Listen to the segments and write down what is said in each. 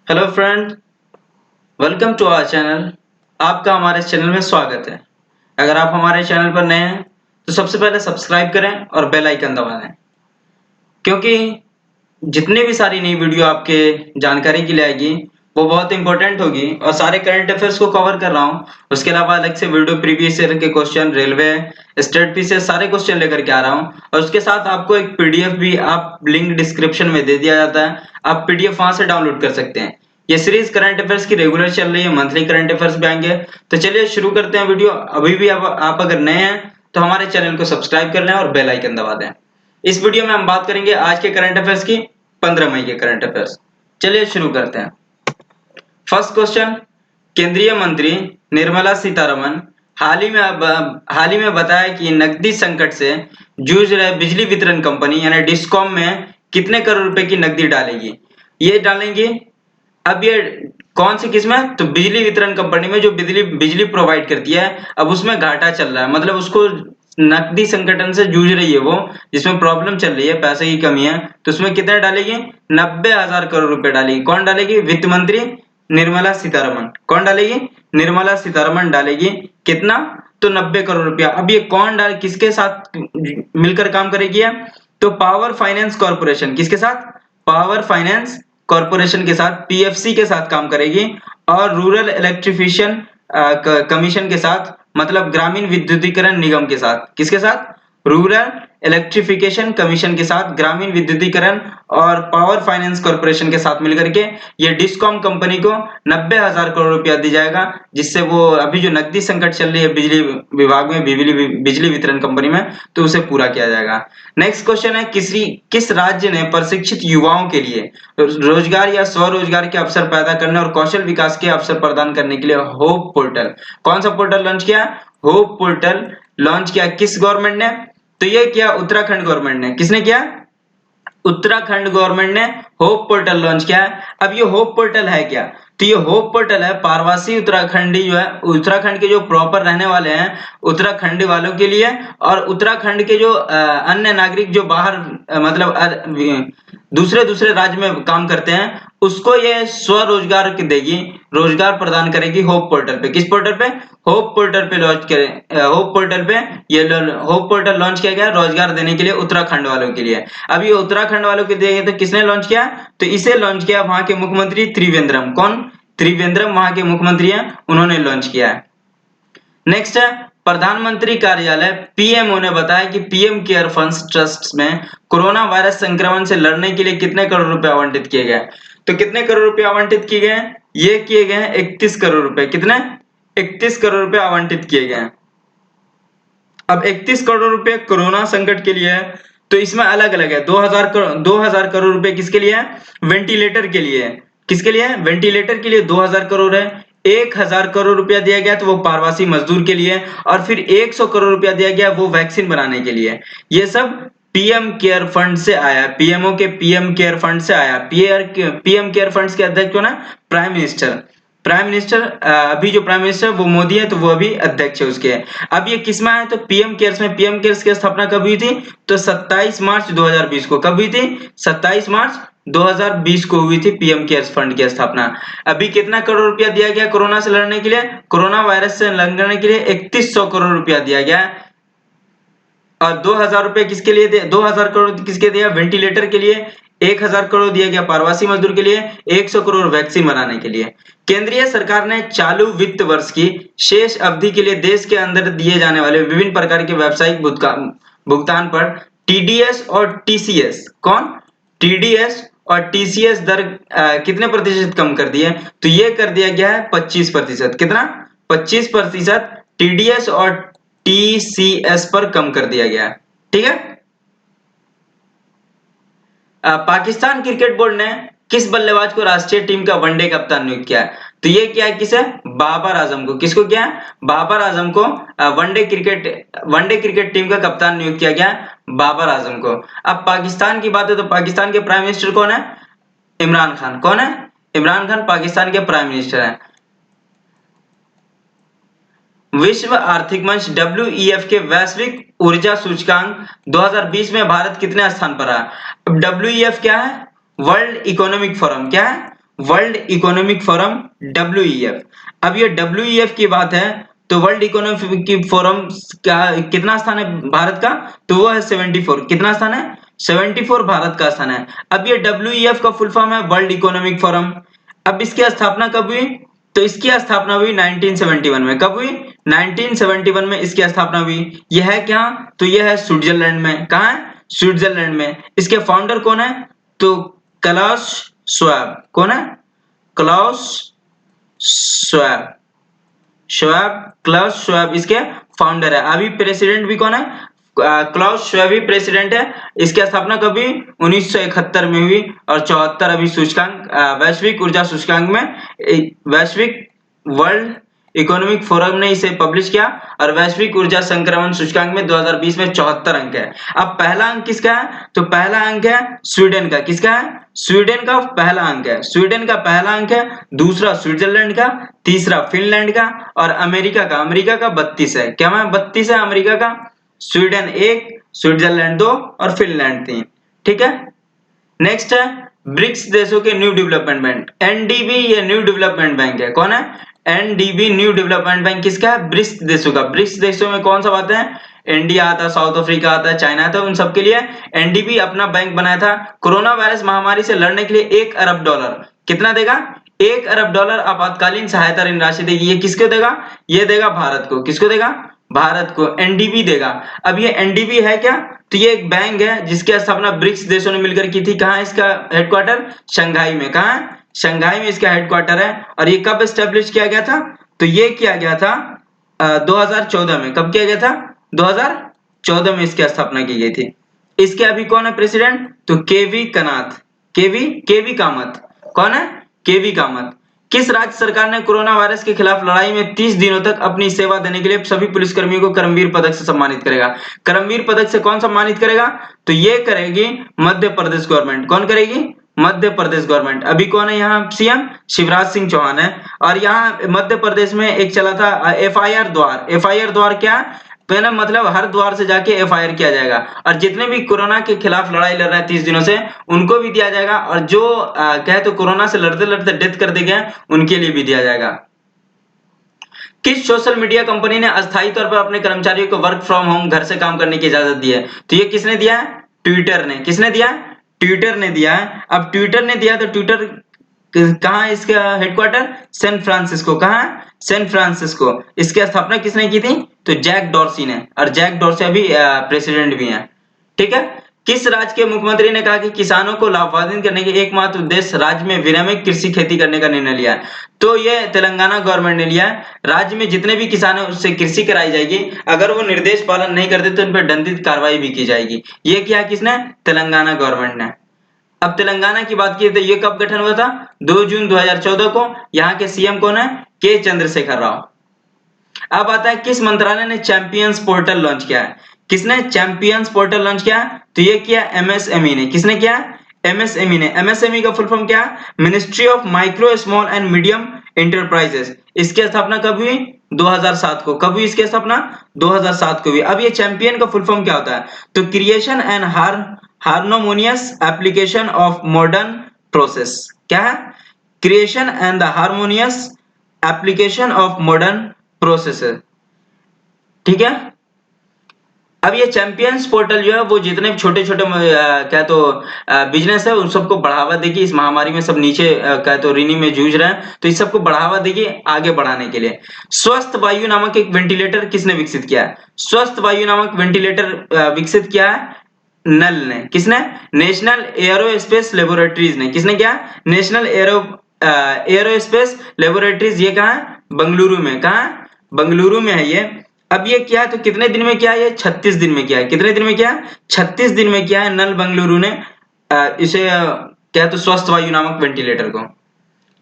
Hello friend, welcome to our channel. आपका हमारे channel में स्वागत है। अगर आप हमारे चैनल पर नए हैं तो सबसे पहले सब्सक्राइब करें और बेल आइकन दबा दें, क्योंकि जितनी भी सारी नई वीडियो आपके जानकारी के लिए आएगी वो बहुत इंपॉर्टेंट होगी और सारे करंट अफेयर्स को कवर कर रहा हूँ। उसके अलावा अलग से वीडियो प्रीवियस ईयर के क्वेश्चन, रेलवे, स्टेट पी से सारे क्वेश्चन लेकर के आ रहा हूँ और उसके साथ आपको एक पीडीएफ भी आप लिंक डिस्क्रिप्शन में दे दिया जाता है। आप पीडीएफ वहां से डाउनलोड कर सकते हैं। ये सीरीज करंट अफेयर्स की रेगुलर चल रही है, मंथली करंट अफेयर्स भी आएंगे। तो चलिए शुरू करते हैं वीडियो। अभी भी आप अगर नए हैं तो हमारे चैनल को सब्सक्राइब कर लें और बेल आइकन दबा दें। इस वीडियो में हम बात करेंगे आज के करंट अफेयर्स की, 15 मई के करंट अफेयर्स। चलिए शुरू करते हैं। फर्स्ट क्वेश्चन, केंद्रीय मंत्री निर्मला सीतारमण हाल ही में बताया कि नकदी संकट से जूझ रहे बिजली वितरण कंपनी यानी डिस्कॉम में कितने करोड़ रुपए की नकदी डालेगी। ये डालेंगी अब ये कौन सी किस्म है, तो बिजली वितरण कंपनी में जो बिजली प्रोवाइड करती है, अब उसमें घाटा चल रहा है, मतलब उसको नकदी संकटन से जूझ रही है, वो जिसमें प्रॉब्लम चल रही है, पैसे की कमी है, तो उसमें कितने डालेगी, 90,000 करोड़ रुपए डालेगी। कौन डालेगी? वित्त मंत्री निर्मला सीतारमण। कौन डालेगी? निर्मला सीतारमण डालेगी। कितना? तो 90 करोड़ रुपया। अब ये कौन डाल किसके साथ मिलकर काम करेगी है? तो पावर फाइनेंस कॉर्पोरेशन। किसके साथ? पावर फाइनेंस कॉर्पोरेशन के साथ, पीएफसी के साथ काम करेगी और रूरल इलेक्ट्रिफिकेशन कमीशन के साथ, मतलब ग्रामीण विद्युतीकरण निगम के साथ। किसके साथ? रूरल इलेक्ट्रिफिकेशन कमीशन के साथ, ग्रामीण विद्युतीकरण और पावर फाइनेंस कॉर्पोरेशन के साथ मिलकर के ये डिस्कॉम कंपनी को 90,000 करोड़ रुपया दी जाएगा, जिससे वो अभी जो नकदी संकट चल रही है बिजली विभाग में, बिजली वितरण कंपनी में, तो उसे पूरा किया जाएगा। नेक्स्ट क्वेश्चन है, किस राज्य ने प्रशिक्षित युवाओं के लिए रोजगार या स्वरोजगार के अवसर पैदा करने और कौशल विकास के अवसर प्रदान करने के लिए होप पोर्टल, कौन सा पोर्टल लॉन्च किया? होप पोर्टल लॉन्च किया। किस गवर्नमेंट ने? तो ये किया उत्तराखंड गवर्नमेंट ने। किसने किया? उत्तराखंड गवर्नमेंट ने होप पोर्टल लॉन्च किया है। अब ये होप पोर्टल है क्या? तो ये होप पोर्टल है पारवासी उत्तराखंडी जो है, उत्तराखंड के जो प्रॉपर रहने वाले हैं उत्तराखंड वालों के लिए, और उत्तराखंड के जो अन्य नागरिक जो बाहर मतलब दूसरे दूसरे राज्य में काम करते हैं, उसको ये स्वरोजगार देगी, रोजगार प्रदान करेगी होप पोर्टल पे। किस पोर्टल पे? होप पोर्टल पे लॉन्च करें। होप पोर्टल पे ये होप पोर्टल लॉन्च किया गया रोजगार देने के लिए उत्तराखंड वालों के लिए। अब ये उत्तराखंड वालों के लिए तो किसने लॉन्च किया? तो इसे लॉन्च किया वहां के मुख्यमंत्री त्रिवेंद्रम। कौन? त्रिवेंद्रम वहां के मुख्यमंत्री हैं, उन्होंने लॉन्च किया है। नेक्स्ट है, प्रधानमंत्री कार्यालय पीएमओ ने बताया कि पीएम केयर फंड्स ट्रस्ट में कोरोना वायरस संक्रमण से लड़ने के लिए कितने करोड़ रुपए आवंटित किए गए। तो कितने करोड़ रुपए आवंटित किए गए? ये किए गए हैं 31 करोड़ रुपए। कितने? 31 करोड़ रुपए आवंटित किए गए हैं। अब 31 करोड़ रुपए कोरोना संकट के लिए है, तो इसमें अलग अलग है। 2000 करोड़ रुपए किसके लिए है? वेंटिलेटर के लिए है। किसके लिए है? वेंटिलेटर के लिए 2000 करोड़ है। 1000 करोड़ रुपया दिया गया तो वो प्रवासी मजदूर के लिए, और फिर 100 करोड़ रुपया दिया गया वो वैक्सीन बनाने के लिए। ये सब पीएम केयर फंड से आया, पीएमओ के पीएम केयर फंड से आया। पीएम केयर फंड के अध्यक्ष कौन है? Prime minister. अभी जो प्राइम मिनिस्टर वो मोदी है, तो वो अभी अध्यक्ष है उसके। अब ये किसमें है? तो पीएम केयर्स में। पीएम केयर्स की स्थापना कब हुई थी? तो 27 मार्च 2020 को। कब हुई थी? 27 मार्च 2020 को हुई थी पीएम केयर्स फंड की स्थापना। अभी कितना करोड़ रुपया दिया गया कोरोना से लड़ने के लिए? कोरोना वायरस से लड़ने के लिए 3100 करोड़ रुपया दिया गया। और 2000 रुपए किसके लिए दिए? 2000 करोड़ किसके दिया? वेंटिलेटर के लिए। 1000 करोड़ दिया गया प्रवासी मजदूर के लिए। 100 करोड़ वैक्सीन बनाने के लिए। केंद्रीय सरकार ने चालू वित्त वर्ष की शेष अवधि के लिए देश के अंदर दिए जाने वाले विभिन्न प्रकार के व्यावसायिक भुगतान पर टीडीएस और टीसीएस, कौन? टीडीएस और टीसीएस दर कितने प्रतिशत कम कर दिए? तो ये कर दिया गया है 25%। कितना? 25% टीडीएस और टीसीएस पर कम कर दिया गया है। ठीक है। पाकिस्तान क्रिकेट बोर्ड ने किस बल्लेबाज को राष्ट्रीय टीम का वनडे कप्तान नियुक्त किया है? तो ये किया है किसे? बाबर आजम को। किसको किया है? बाबर आजम को वनडे क्रिकेट टीम का कप्तान नियुक्त किया गया, बाबर आजम को। अब पाकिस्तान की बात है तो पाकिस्तान के प्राइम मिनिस्टर कौन है? इमरान खान। कौन है? इमरान खान पाकिस्तान के प्राइम मिनिस्टर हैं। विश्व आर्थिक मंच डब्ल्यूईएफ के वैश्विक ऊर्जा सूचकांक 2020 में भारत कितने स्थान पर रहा? अब डब्ल्यूईएफ क्या है? World economic forum. क्या है? World economic forum WEF। अब ये WEF की बात है तो वर्ल्ड इकोनॉमिक फोरम का कितना स्थान है भारत का, तो वो है 74। कितना स्थान है? 74 भारत का स्थान है। अब ये WEF का फुल फॉर्म है वर्ल्ड इकोनॉमिक फोरम। अब इसकी स्थापना कब हुई, तो इसकी स्थापना हुई 1971 में। कब हुई? 1971 में इसकी स्थापना हुई। यह है क्या, तो यह है स्विट्जरलैंड में। कहाँ है? स्विट्जरलैंड में। इसके फाउंडर कौन है, तो क्लाउस श्वाब। कौन है? Klaus Schwab. क्लाउस श्वाब इसके फाउंडर है। अभी प्रेसिडेंट भी कौन है? क्लाउस श्वाब ही प्रेसिडेंट है। इसकी स्थापना कभी 1971 में हुई और 74 अभी सूचकांक वैश्विक ऊर्जा सूचकांक में वैश्विक वर्ल्ड इकोनॉमिक फोरम ने इसे पब्लिश किया और वैश्विक ऊर्जा संक्रमण सूचकांक में 2020 में 74 अंक है। अब पहला अंक किसका है, तो पहला अंक है स्वीडन का। किसका है? स्वीडन का पहला अंक है। स्वीडन का पहला अंक है, दूसरा स्विट्जरलैंड का, तीसरा फिनलैंड का और अमेरिका का। अमेरिका का 32 है। क्या मैं 32 है अमेरिका का। स्वीडन 1, स्विट्जरलैंड 2 और फिनलैंड 3। ठीक है। नेक्स्ट है ब्रिक्स देशों के न्यू डेवलपमेंट बैंक, NDB। ये न्यू डेवलपमेंट बैंक है। कौन है? NDB न्यू डेवलपमेंट बैंक किसका है? ब्रिक्स देशों का। ब्रिक्स देशों में कौन सा आते हैं? इंडिया आता है, साउथ अफ्रीका आता है, चाइना आता है। उन सबके लिए NDB अपना बैंक बनाया था। कोरोना वायरस महामारी से लड़ने के लिए $1 अरब। कितना देगा? $1 अरब आपातकालीन सहायता ऋण राशि देगी। ये किसको देगा? ये देगा भारत को। किसको देगा? भारत को NDB देगा। अब ये NDB है क्या, तो ये एक बैंक है जिसकी स्थापना ब्रिक्स देशों ने मिलकर की थी। कहाँ इसका हेडक्वार्टर? शंघाई में। कहाँ है? शंघाई में इसका हेडक्वार्टर है। और ये कब एस्टेब्लिश किया गया था, तो ये किया गया था 2014 में। कब किया गया था? 2014 में इसकी स्थापना की गई थी। इसके अभी कौन है प्रेसिडेंट, तो केवी कनाथ। केवी कामत। कौन है? केवी कामत। किस राज्य सरकार ने कोरोना वायरस के खिलाफ लड़ाई में 30 दिनों तक अपनी सेवा देने के लिए सभी पुलिसकर्मियों को करमवीर पदक से सम्मानित करेगा? करमवीर पदक से कौन सम्मानित करेगा, तो ये करेगी मध्य प्रदेश गवर्नमेंट। कौन करेगी? मध्य प्रदेश गवर्नमेंट। अभी कौन है यहाँ सीएम? शिवराज सिंह चौहान है। और यहाँ मध्य प्रदेश में एक चला था FIR द्वार। FIR द्वार क्या? तो मतलब हर द्वार से जाके FIR किया जाएगा और जितने भी कोरोना के खिलाफ लड़ाई लड़ रहे हैं 30 दिनों से उनको भी दिया जाएगा और जो कहे तो कोरोना से लड़ते लड़ते डेथ कर दे गए उनके लिए भी दिया जाएगा। किस सोशल मीडिया कंपनी ने अस्थायी तौर पर अपने कर्मचारियों को वर्क फ्रॉम होम घर से काम करने की इजाजत दी है, तो ये किसने दिया है? ट्विटर ने। किसने दिया? ट्विटर ने दिया है। अब ट्विटर ने दिया तो ट्विटर कहाँ है इसका हेडक्वार्टर? San Francisco. कहाँ है? San Francisco. इसकी स्थापना किसने की थी, तो जैक डॉर्सी ने। और जैक डॉर्सी अभी प्रेसिडेंट भी हैं। ठीक है। किस राज्य के मुख्यमंत्री ने कहा कि किसानों को लाभान्वित करने के एकमात्र उद्देश्य राज्य में विनियमित कृषि खेती करने का निर्णय लिया है, तो ये तेलंगाना गवर्नमेंट ने लिया है। राज्य में जितने भी किसान हैं उससे कृषि कराई जाएगी, अगर वो निर्देश पालन नहीं करते तो उन पर दंडित कार्रवाई भी की जाएगी। ये किया किसने? तेलंगाना गवर्नमेंट ने। अब तेलंगाना की बात की तो ये कब गठन हुआ था? 2 जून 2014 को। यहाँ के सीएम कौन है? के चंद्रशेखर राव। अब आता है किस मंत्रालय ने चैंपियंस पोर्टल लॉन्च किया है? किसने चैंपियंस पोर्टल लॉन्च किया? तो ये किया MSME ने। किसने किया? MSME ने। MSME का फुल फॉर्म क्या? Ministry of micro small and medium enterprises. इसकी स्थापना कब हुई? 2007 को। कब हुई इसकी स्थापना? 2007 को हुई। अब ये चैंपियन का फुल फॉर्म क्या होता है, तो creation and harmonious application of modern process. क्या है? Creation and the harmonious application of modern process. ठीक है। अब ये चैंपियंस पोर्टल जो है वो जितने छोटे छोटे क्या तो बिजनेस है उन सबको बढ़ावा देगी। इस महामारी में सब नीचे क्या तो ऋणी में जूझ रहे हैं, तो इस सबको बढ़ावा देगी आगे बढ़ाने के लिए। स्वस्थ वायु नामक एक वेंटिलेटर किसने विकसित किया है? स्वस्थ वायु नामक वेंटिलेटर विकसित किया है नल ने। किसने? नेशनल एरोस्पेस लेबोरेटरीज ने। किसने किया? National aerospace laboratories. ये कहाँ है? बेंगलुरु में। कहाँ है? बेंगलुरु में है ये। अब ये क्या है, तो कितने दिन में किया है? ये 36 दिन में किया है। कितने दिन में किया है? 36 दिन में किया है नल बेंगलुरु ने इसे क्या तो स्वस्थ वायु नामक वेंटिलेटर को।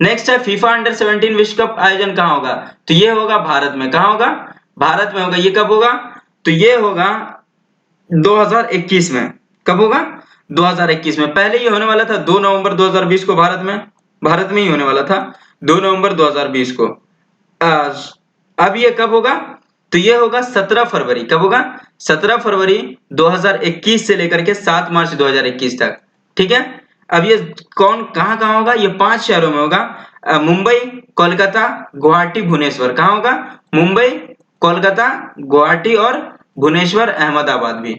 नेक्स्ट है फीफा अंडर 17 विश्व कप आयोजन कहाँ होगा? तो ये होगा भारत में। कहाँ होगा? भारत में होगा। ये कब होगा? तो ये होगा 2021 में। कब होगा? 2021 में। पहले ये होने वाला था 2 नवंबर 2020 को भारत में ही होने वाला था 2 नवंबर 2020 को। अब ये कब होगा? तो ये होगा 17 फरवरी। कब होगा? 17 फरवरी 2021 से लेकर के 7 मार्च 2021 तक। ठीक है। अब ये कौन कहाँ कहाँ होगा? ये 5 शहरों में होगा, मुंबई, कोलकाता, गुवाहाटी, भुवनेश्वर। कहाँ होगा? मुंबई, कोलकाता, गुवाहाटी और भुवनेश्वर, अहमदाबाद भी।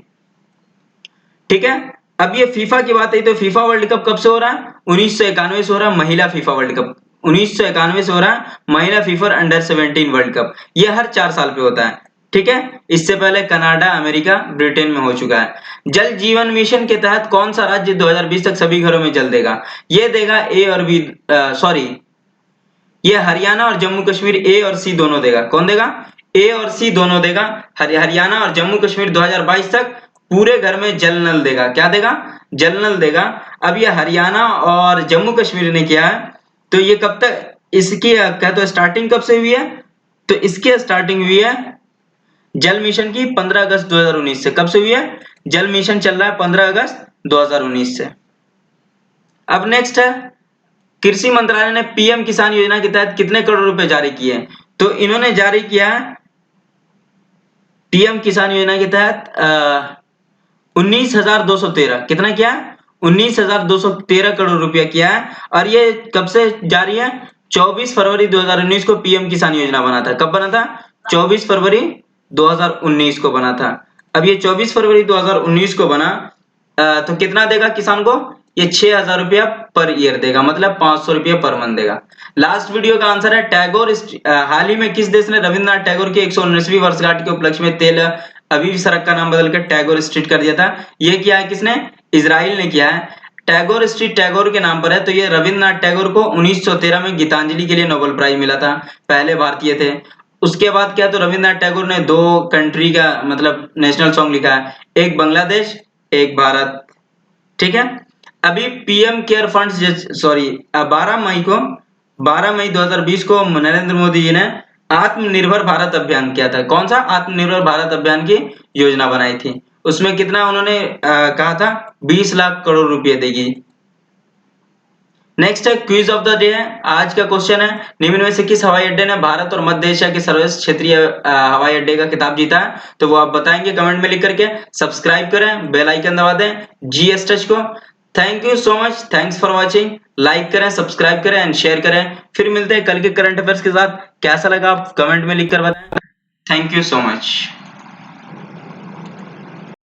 ठीक है। अब ये फीफा की बात है तो फीफा वर्ल्ड कप कब से हो रहा है? 1991 से हो रहा है, महिला फीफा वर्ल्ड कप 1991 से हो रहा है, महिला फीफा अंडर 17 वर्ल्ड कप। ये हर 4 साल पे होता है। ठीक है। इससे पहले कनाडा, अमेरिका, ब्रिटेन में हो चुका है। जल जीवन मिशन के तहत कौन सा राज्य 2020 तक सभी घरों में जल देगा? ये देगा ए और बी, सॉरी, ये हरियाणा और जम्मू कश्मीर ए और सी दोनों देगा। कौन देगा? ए और सी दोनों देगा। हरियाणा और जम्मू कश्मीर 2022 तक पूरे घर में जल नल देगा। क्या देगा? जल नल देगा। अब ये हरियाणा और जम्मू कश्मीर ने किया है, तो ये कब तक इसकी क्या तो स्टार्टिंग कब से हुई है? तो इसकी स्टार्टिंग हुई है जल मिशन की 15 अगस्त 2019 से। कब से हुई है? जल मिशन चल रहा है 15 अगस्त 2019 से। अब नेक्स्ट है, कृषि मंत्रालय ने पीएम किसान योजना के तहत कितने करोड़ रुपए जारी किए? तो इन्होंने जारी किया है पीएम किसान योजना के तहत 19,213। कितना किया? 19,213 करोड़ रुपया किया है। और ये कब से जारी है? 24 फरवरी 2019 को पीएम किसान योजना बना था। कब बना था? 24 फरवरी 2019 को बना था। अब ये 24 फरवरी 2019 को बना, तो कितना देगा किसान को? ये 6,000 रुपया पर ईयर देगा, मतलब 500 रुपया पर मंथ देगा। लास्ट वीडियो का आंसर है टैगोर। हाल ही में किस देश ने रविन्द्रनाथ टैगोर की 119वीं वर्षगांठ के उपलक्ष्य में तेल अवीव सड़क का नाम बदलकर टैगोर स्ट्रीट कर दिया था? ये किया है किसने? इजराइल ने किया है। टैगोर स्ट्रीट टैगोर के नाम पर है। तो ये रविन्द्रनाथ टैगोर को 1913 में गीतांजलि के लिए नोबेल प्राइज मिला था, पहले भारतीय थे। उसके बाद क्या, तो रविन्द्रनाथ टैगोर ने 2 कंट्री का मतलब नेशनल सॉन्ग लिखा है, एक बांग्लादेश, एक भारत। ठीक है। अभी पीएम केयर फंड, सॉरी, 12 मई 2020 को नरेंद्र मोदी जी ने आत्मनिर्भर भारत अभियान किया था। कौन सा? आत्मनिर्भर भारत अभियान की योजना बनाई थी। उसमें कितना उन्होंने कहा था? 20 लाख करोड़ रुपए देगी। नेक्स्ट है क्विज ऑफ द डे है। आज का क्वेश्चन है, निम्न में से किस हवाई अड्डे ने भारत और मध्य एशिया के सर्वश्रेष्ठ क्षेत्रीय हवाई अड्डे का खिताब जीता है? तो वो आप बताएंगे कमेंट में लिख करके। सब्सक्राइब करें, बेल आइकन दबा दें जीएस टच को। Thank you so much, thanks for watching. Like करें, सब्सक्राइब करें एंड शेयर करें। फिर मिलते हैं कल के करंट अफेयर्स के साथ। कैसा लगा आप कमेंट में लिख कर बताएं। Thank you so much.